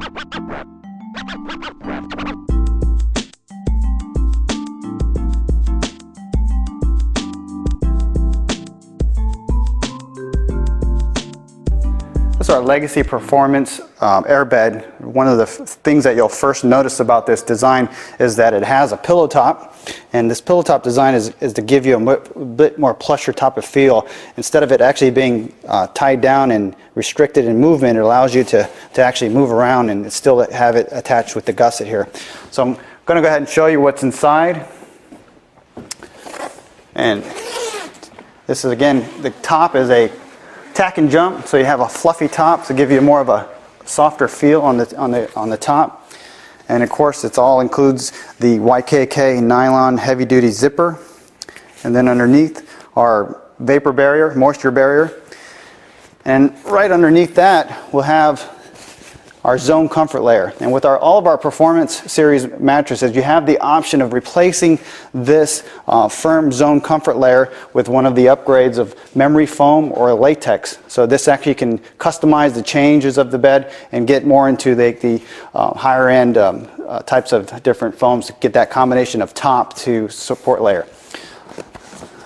This is our Legacy Performance Airbed. One of the things that you'll first notice about this design is that it has a pillow top, and this pillow top design is to give you a bit more plusher type of feel. Instead of it actually being tied down and restricted in movement, it allows you to actually move around and still have it attached with the gusset here. So I'm going to go ahead and show you what's inside. And this is, again, the top is a tack and jump, so you have a fluffy top to give you more of a softer feel on the top. And of course, it all includes the YKK nylon heavy duty zipper, and then underneath our vapor barrier, moisture barrier, and right underneath that we'll have our zone comfort layer. And with all of our Performance Series mattresses, you have the option of replacing this firm zone comfort layer with one of the upgrades of memory foam or latex. So this actually can customize the changes of the bed and get more into the higher end types of different foams to get that combination of top to support layer.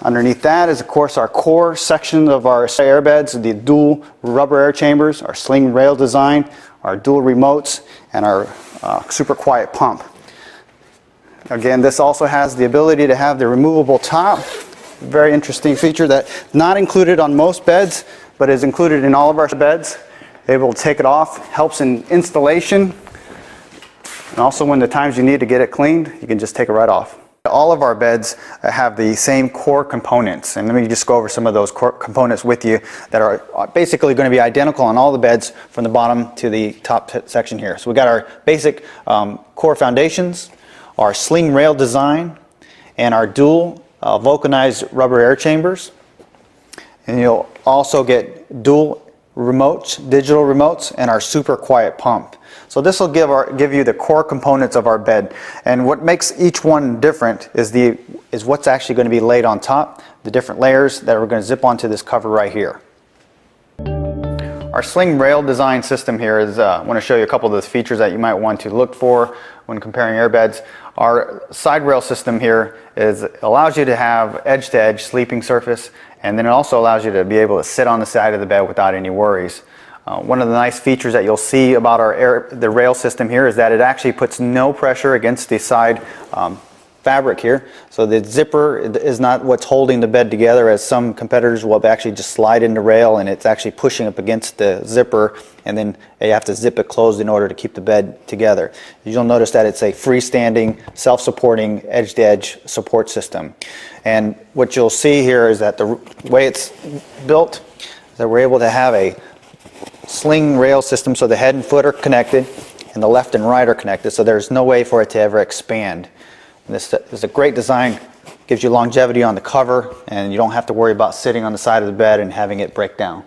Underneath that is, of course, our core section of our airbeds, the dual rubber air chambers, our sling rail design, our dual remotes, and our super quiet pump. Again, this also has the ability to have the removable top. Very interesting feature that's not included on most beds, but is included in all of our beds. Able to take it off, helps in installation, and also when the times you need to get it cleaned, you can just take it right off. All of our beds have the same core components, and let me just go over some of those core components with you that are basically going to be identical on all the beds from the bottom to the top section here. So we got our basic core foundations, our sling rail design, and our dual vulcanized rubber air chambers. And you'll also get dual remotes, digital remotes, and our super quiet pump. So this will give you the core components of our bed, and what makes each one different is what's actually going to be laid on top, the different layers that are going to zip onto this cover right here. Our sling rail design system here is, I want to show you a couple of the features that you might want to look for when comparing airbeds. Our side rail system here allows you to have edge-to-edge sleeping surface, and then it also allows you to be able to sit on the side of the bed without any worries. One of the nice features that you'll see about the rail system here is that it actually puts no pressure against the side fabric here. So the zipper is not what's holding the bed together, as some competitors will actually just slide in the rail and it's actually pushing up against the zipper, and then you have to zip it closed in order to keep the bed together. You'll notice that it's a freestanding, self-supporting, edge-to-edge support system. And what you'll see here is that the way it's built is that we're able to have a sling rail system, so the head and foot are connected and the left and right are connected, so there's no way for it to ever expand. And this is a great design, gives you longevity on the cover, and you don't have to worry about sitting on the side of the bed and having it break down.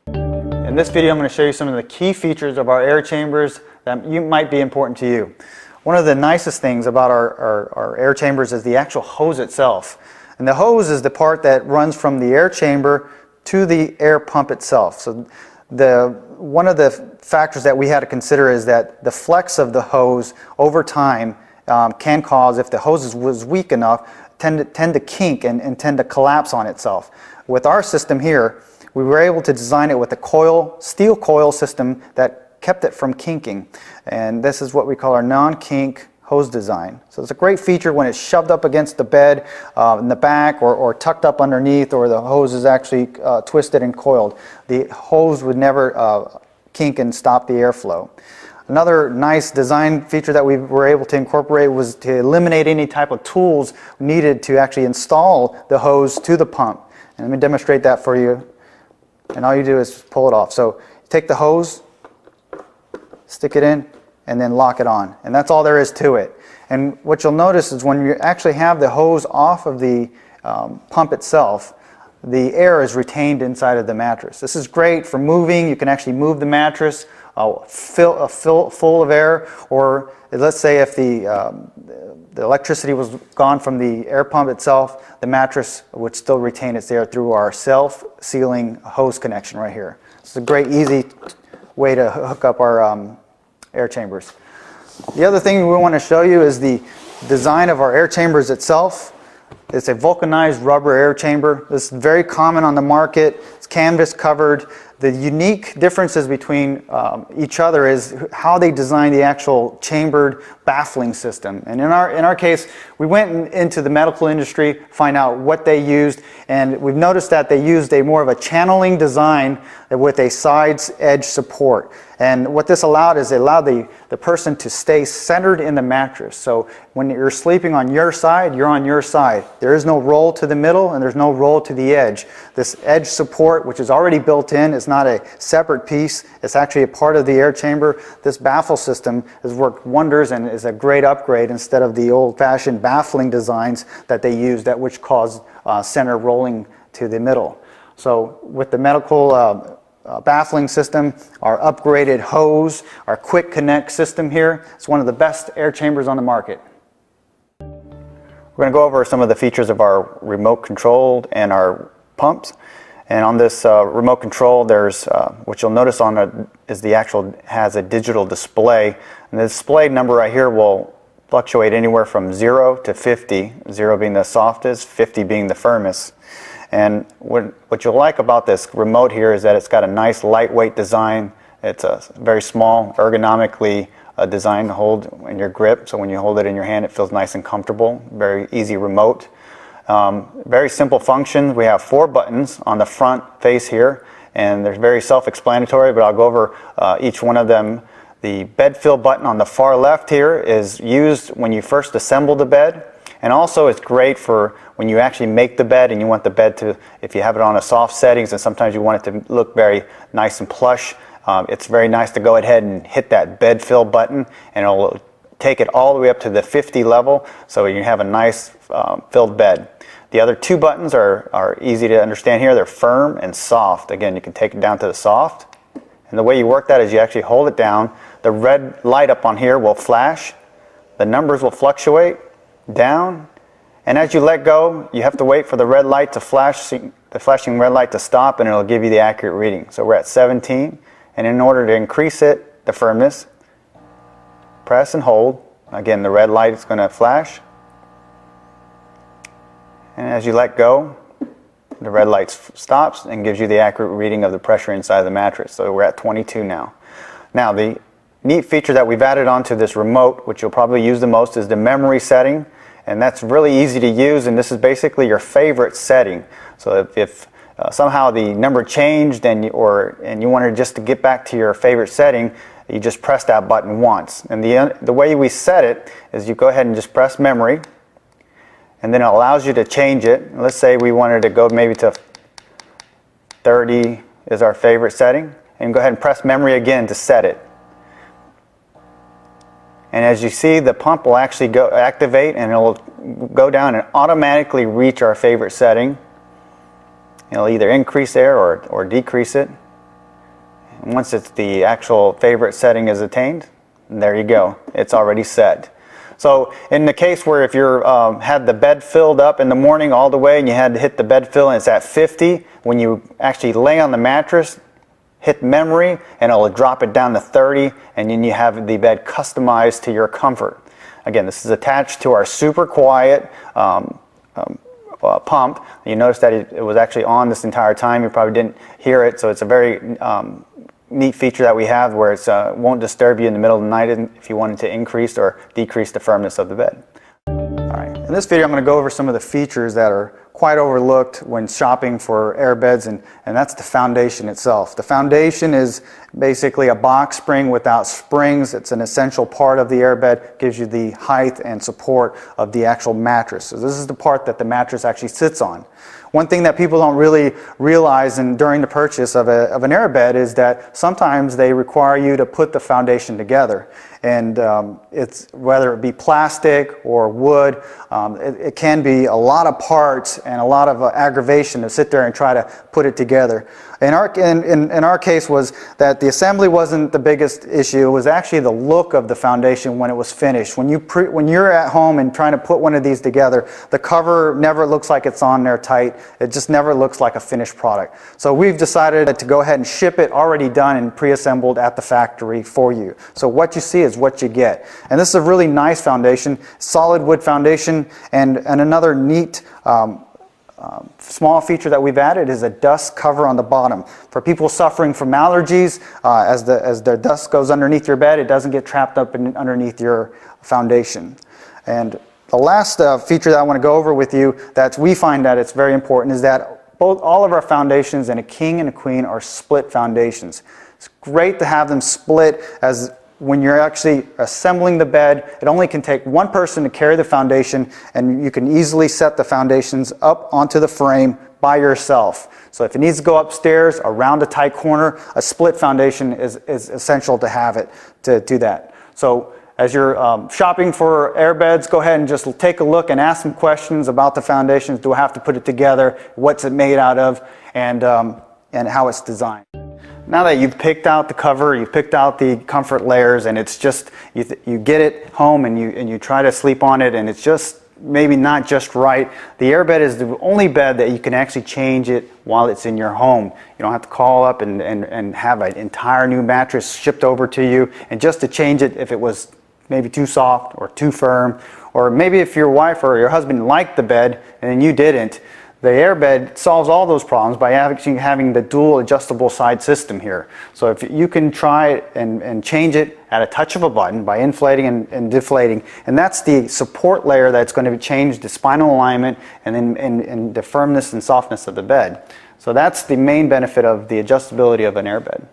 In this video I'm going to show you some of the key features of our air chambers that might be important to you. One of the nicest things about our air chambers is the actual hose itself. And the hose is the part that runs from the air chamber to the air pump itself. So one of the factors that we had to consider is that the flex of the hose over time can cause, if the hose was weak enough, tend to kink and tend to collapse on itself. With our system here, we were able to design it with a steel coil system that kept it from kinking. And this is what we call our non-kink hose design. So it's a great feature when it's shoved up against the bed in the back, or tucked up underneath, or the hose is actually twisted and coiled. The hose would never kink and stop the airflow. Another nice design feature that we were able to incorporate was to eliminate any type of tools needed to actually install the hose to the pump. And let me demonstrate that for you. And all you do is pull it off. So you take the hose, stick it in, and then lock it on. And that's all there is to it. And what you'll notice is when you actually have the hose off of the pump itself, the air is retained inside of the mattress. This is great for moving. You can actually move the mattress full of air, or let's say if the electricity was gone from the air pump itself, the mattress would still retain its air through our self-sealing hose connection right here. It's a great, easy way to hook up our air chambers. The other thing we want to show you is the design of our air chambers itself. It's a vulcanized rubber air chamber. This is very common on the market. It's canvas covered. The unique differences between each other is how they design the actual chambered baffling system. And in our case, we went into the medical industry, find out what they used, and we've noticed that they used a more of a channeling design with a sides edge support. And what this allowed is it allowed the person to stay centered in the mattress. So when you're sleeping on your side, you're on your side. There is no roll to the middle and there's no roll to the edge. This edge support, which is already built in, is not a separate piece. It's actually a part of the air chamber. This baffle system has worked wonders and is a great upgrade instead of the old-fashioned baffling designs that they used, which caused center rolling to the middle. So with the medical baffling system, our upgraded hose, our quick connect system here, it's one of the best air chambers on the market. We're going to go over some of the features of our remote controlled and our pumps. And on this remote control, there's what you'll notice on it is the actual has a digital display, and the display number right here will fluctuate anywhere from 0 to 50, 0 being the softest, 50 being the firmest. And what you'll like about this remote here is that it's got a nice lightweight design. It's a very small, ergonomically designed to hold in your grip, so when you hold it in your hand it feels nice and comfortable. Very easy remote. Very simple functions. We have 4 buttons on the front face here, and they're very self-explanatory, but I'll go over each one of them. The bed fill button on the far left here is used when you first assemble the bed, and also it's great for when you actually make the bed and you want the bed to, if you have it on a soft settings and sometimes you want it to look very nice and plush, it's very nice to go ahead and hit that bed fill button, and it'll take it all the way up to the 50 level, so you have a nice filled bed. The other 2 buttons are easy to understand here. They're firm and soft. Again, you can take it down to the soft. And the way you work that is you actually hold it down. The red light up on here will flash. The numbers will fluctuate down. And as you let go, you have to wait for the red light to flash, the flashing red light to stop, and it'll give you the accurate reading. So we're at 17. And in order to increase it, the firmness, press and hold. Again, the red light is going to flash. And as you let go, the red light stops and gives you the accurate reading of the pressure inside the mattress. So we're at 22 now. Now the neat feature that we've added onto this remote, which you'll probably use the most, is the memory setting. And that's really easy to use, and this is basically your favorite setting. So if somehow the number changed and you wanted just to get back to your favorite setting, you just press that button once. And the way we set it is you go ahead and just press memory, and then it allows you to change it. Let's say we wanted to go maybe to 30 is our favorite setting, and go ahead and press memory again to set it. And as you see, the pump will actually activate, and it'll go down and automatically reach our favorite setting. It'll either increase air or decrease it. And once it's the actual favorite setting is attained, there you go. It's already set. So in the case where if you're had the bed filled up in the morning all the way and you had to hit the bed fill and it's at 50, when you actually lay on the mattress, hit memory and it'll drop it down to 30, and then you have the bed customized to your comfort. Again, this is attached to our super quiet pump. You notice that it was actually on this entire time. You probably didn't hear it, so it's a very neat feature that we have where it won't disturb you in the middle of the night if you wanted to increase or decrease the firmness of the bed. Alright, in this video I'm going to go over some of the features that are quite overlooked when shopping for airbeds, and that's the foundation itself. The foundation is basically a box spring without springs. It's an essential part of the airbed, gives you the height and support of the actual mattress. So this is the part that the mattress actually sits on. One thing that people don't really realize during the purchase of an airbed is that sometimes they require you to put the foundation together. And it's whether it be plastic or wood, it can be a lot of parts and a lot of aggravation to sit there and try to put it together. In our case was that the assembly wasn't the biggest issue. It was actually the look of the foundation when it was finished. When you're at home and trying to put one of these together, the cover never looks like it's on there tight. it just never looks like a finished product. So we've decided to go ahead and ship it already done and pre-assembled at the factory for you. So what you see is what you get. And this is a really nice foundation, solid wood foundation, and another neat small feature that we've added is a dust cover on the bottom. For people suffering from allergies, as the dust goes underneath your bed, it doesn't get trapped up underneath your foundation. And the last feature that I want to go over with you that we find that it's very important is that all of our foundations and a king and a queen are split foundations. It's great to have them split, as when you're actually assembling the bed, it only can take one person to carry the foundation, and you can easily set the foundations up onto the frame by yourself. So if it needs to go upstairs around a tight corner, a split foundation is essential to have it to do that. So as you're shopping for airbeds, go ahead and just take a look and ask some questions about the foundations. Do I have to put it together? What's it made out of? And how it's designed. Now that you've picked out the cover, you've picked out the comfort layers, and it's just, you get it home and you try to sleep on it, and it's just maybe not just right. The Airbed is the only bed that you can actually change it while it's in your home. You don't have to call up and have an entire new mattress shipped over to you, and just to change it if it was maybe too soft or too firm, or maybe if your wife or your husband liked the bed and you didn't. The Airbed solves all those problems by actually having the dual adjustable side system here. So if you can try it and change it at a touch of a button by inflating and deflating, and that's the support layer that's going to change the spinal alignment and the firmness and softness of the bed. So that's the main benefit of the adjustability of an Airbed.